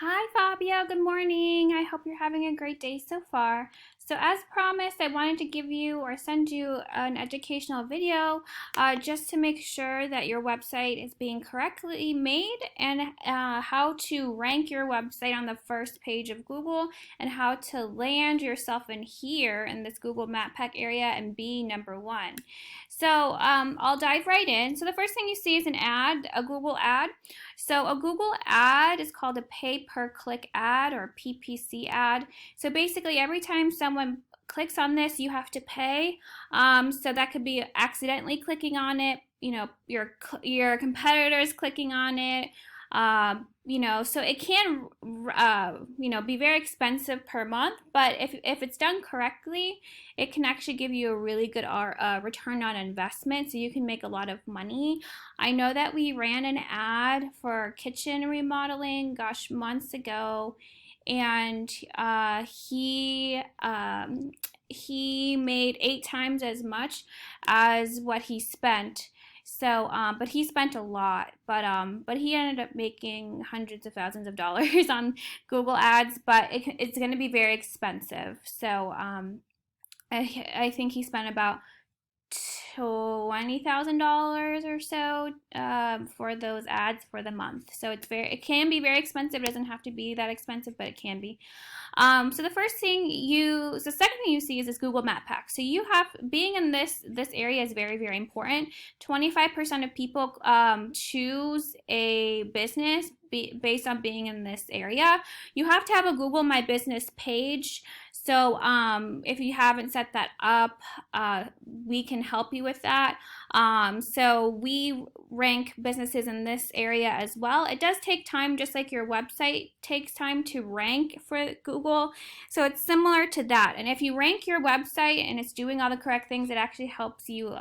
Hi, Fabio. Good morning. I hope you're having a great day so far. So, as promised, I wanted to give you or send you an educational video just to make sure that your website is being correctly made and how to rank your website on the first page of Google and how to land yourself in here in this Google Map Pack area and be number one. So, I'll dive right in. So, the first thing you see is an ad, a Google ad. So a Google ad is called a pay per click ad or PPC ad. So basically every time someone clicks on this, you have to pay. So that could be accidentally clicking on it, your competitors clicking on it. So it can, be very expensive per month, but if it's done correctly, it can actually give you a really good return on investment, so you can make a lot of money. I know that we ran an ad for kitchen remodeling, gosh, months ago, and he made 8 times as much as what he spent. So, but he spent a lot, but he ended up making hundreds of thousands of dollars on Google Ads, but it's going to be very expensive. So, I think he spent about $20,000 or so for those ads for the month. So it can be very expensive. It doesn't have to be that expensive, but it can be. So the second thing you see is this Google Map Pack. So you have being in this area is very, very important. 25% of people choose a business based on being in this area. You have to have a Google My Business page. So if you haven't set that up, we can help you with that. So we rank businesses in this area as well. It does take time, just like your website takes time to rank for Google. So it's similar to that. And if you rank your website and it's doing all the correct things, it actually helps you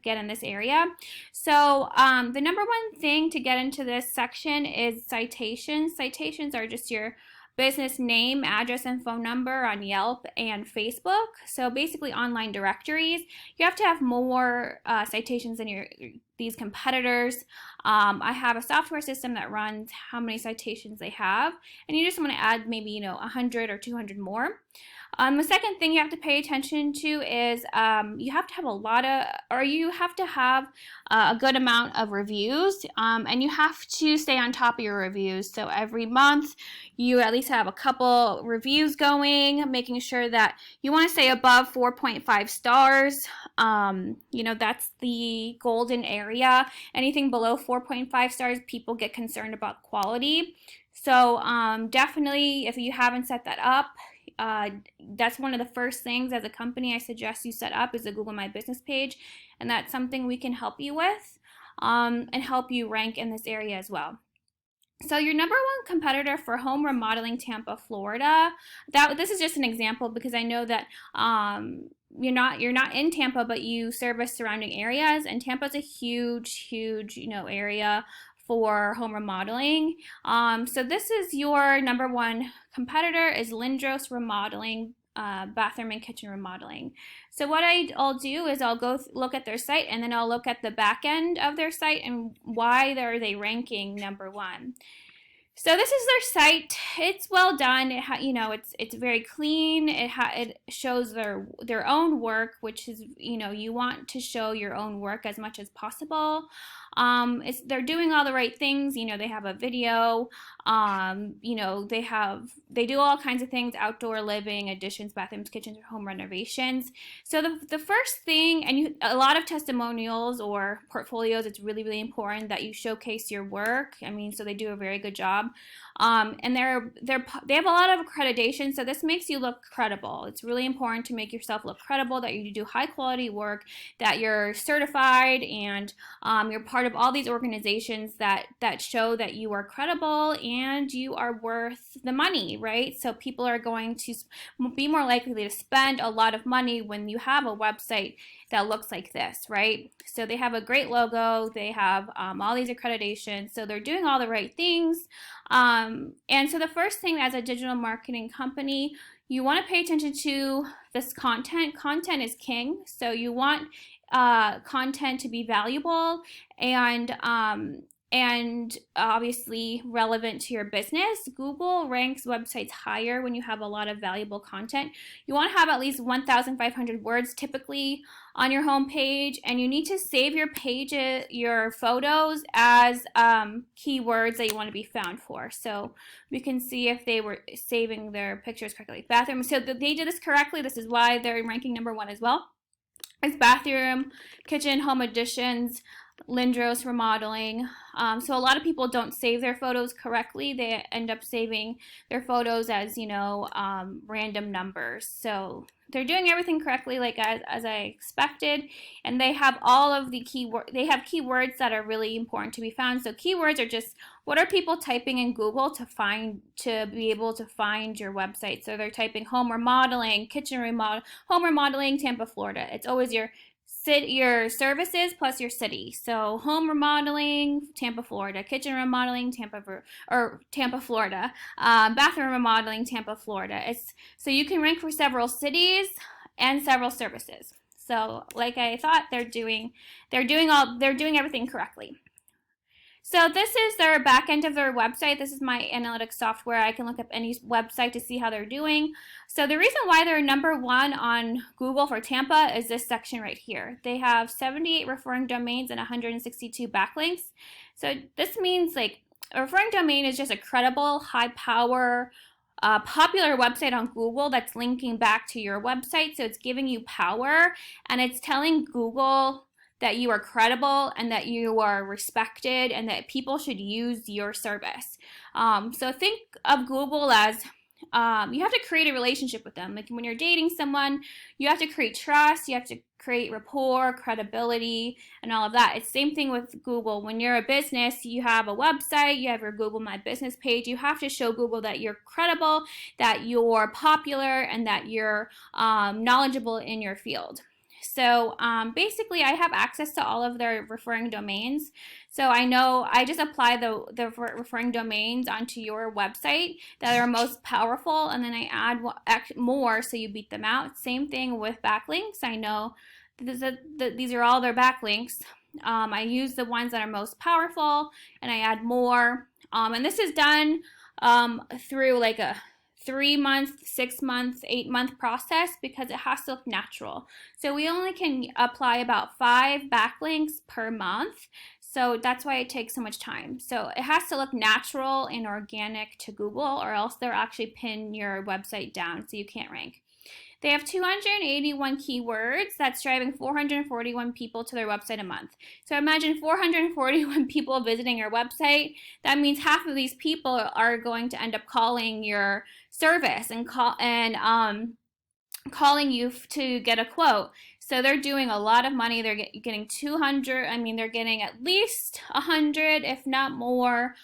get in this area. So the number one thing to get into this section is citations. Citations are just your business name, address, and phone number on Yelp and Facebook. So basically online directories. You have to have more citations than these competitors. I have a software system that runs how many citations they have, and you just want to add maybe 100 or 200 more. The second thing you have to pay attention to is you have to have a good amount of reviews, and you have to stay on top of your reviews. So every month you at least have a couple reviews going, making sure that you want to stay above 4.5 stars. That's the golden area. Anything below 4.5 stars, people get concerned about quality. So definitely, if you haven't set that up, that's one of the first things as a company I suggest you set up is a Google My Business page, and that's something we can help you with and help you rank in this area as well. So your number one competitor for home remodeling, Tampa, Florida. This is just an example because I know that you're not in Tampa, but you service surrounding areas, and Tampa's a huge area for home remodeling. So this is your number one competitor is Lindros Remodeling, bathroom and kitchen remodeling. So what I'll do is I'll go look at their site, and then I'll look at the back end of their site and why are they ranking number one. So this is their site. It's well done. It's very clean. It shows their own work, which is you want to show your own work as much as possible. They're doing all the right things. They have a video. They do all kinds of things: outdoor living, additions, bathrooms, kitchens, home renovations. So the first thing, and a lot of testimonials or portfolios. It's really, really important that you showcase your work. So they do a very good job. And they have a lot of accreditation, so this makes you look credible. It's really important to make yourself look credible, that you do high quality work, that you're certified, and you're part of all these organizations that show that you are credible and you are worth the money, right? So people are going to be more likely to spend a lot of money when you have a website that looks like this, right? So they have a great logo, they have all these accreditations, so they're doing all the right things. And so the first thing as a digital marketing company, you want to pay attention to this content. Content is king, so you want content to be valuable, and and obviously relevant to your business. Google ranks websites higher when you have a lot of valuable content. You want to have at least 1,500 words typically on your home page, and you need to save your pages, your photos as keywords that you want to be found for. So we can see if they were saving their pictures correctly. Bathroom, so they did this correctly. This is why they're ranking #1 as well. It's bathroom, kitchen, home additions, Lindros, remodeling. So a lot of people don't save their photos correctly. They end up saving their photos as, random numbers. So they're doing everything correctly, like as I expected, and they have all of the keywords that are really important to be found. So keywords are just what are people typing in Google to be able to find your website. So they're typing home remodeling, kitchen remodel, home remodeling, Tampa, Florida. It's always your services plus your city. So home remodeling, Tampa, Florida. Kitchen remodeling, Tampa, Florida. Bathroom remodeling, Tampa, Florida. So you can rank for several cities and several services. So like I thought, they're doing everything correctly. So this is their back end of their website. This is my analytics software. I can look up any website to see how they're doing. So the reason why they're #1 on Google for Tampa is this section right here. They have 78 referring domains and 162 backlinks. So this means like a referring domain is just a credible, high power, popular website on Google that's linking back to your website. So it's giving you power, and it's telling Google that you are credible and that you are respected and that people should use your service. So think of Google as you have to create a relationship with them. Like when you're dating someone, you have to create trust, you have to create rapport, credibility, and all of that. It's the same thing with Google. When you're a business, you have a website, you have your Google My Business page. You have to show Google that you're credible, that you're popular, and that you're knowledgeable in your field. So basically, I have access to all of their referring domains. So I know I just apply the referring domains onto your website that are most powerful, and then I add more so you beat them out. Same thing with backlinks. I know these are all their backlinks. I use the ones that are most powerful, and I add more. And this is done through like a 3-month, 6-month, 8-month process because it has to look natural. So we only can apply about 5 backlinks per month. So that's why it takes so much time. So it has to look natural and organic to Google, or else they'll actually pin your website down so you can't rank. They have 281 keywords. That's driving 441 people to their website a month. So imagine 441 people visiting your website. That means half of these people are going to end up calling your service and calling you to get a quote. So they're doing a lot of money. They're getting 200. I mean, they're getting at least 100, if not more,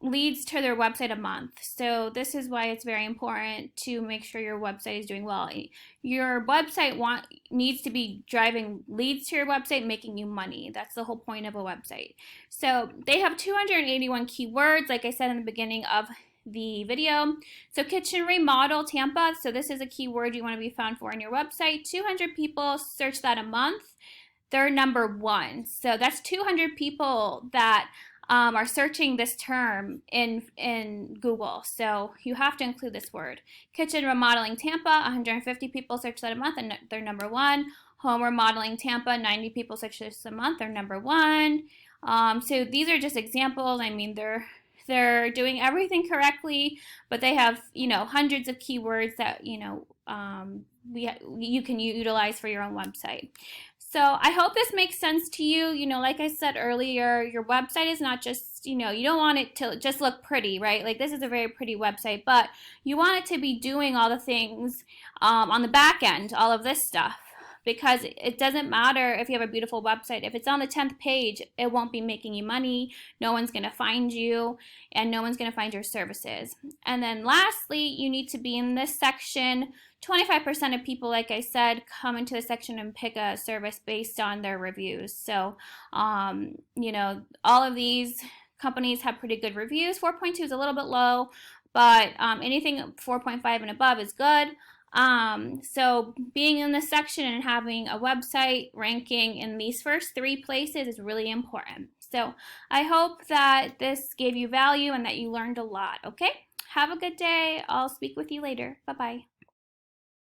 leads to their website a month. So this is why it's very important to make sure your website is doing well. Your website needs to be driving leads to your website, making you money. That's the whole point of a website. So they have 281 keywords, like I said in the beginning of the video. So kitchen remodel Tampa. So this is a keyword you want to be found for on your website. 200 people search that a month. They're #1. So that's 200 people that are searching this term in Google. So you have to include this word. Kitchen remodeling Tampa, 150 people search that a month, and they're #1. Home remodeling Tampa, 90 people search this a month, they're #1. So these are just examples. I mean, they're doing everything correctly, but they have hundreds of keywords that you can utilize for your own website. So I hope this makes sense to you. Like I said earlier, your website is not just, you don't want it to just look pretty, right? Like this is a very pretty website, but you want it to be doing all the things on the back end, all of this stuff. Because it doesn't matter if you have a beautiful website. If it's on the 10th page, it won't be making you money. No one's going to find you, and no one's going to find your services. And then lastly, you need to be in this section. 25% of people, like I said, come into the section and pick a service based on their reviews. So, all of these companies have pretty good reviews. 4.2 is a little bit low, but anything 4.5 and above is good. So being in this section and having a website ranking in these first 3 places is really important. So I hope that this gave you value and that you learned a lot, okay? Have a good day. I'll speak with you later. Bye-bye.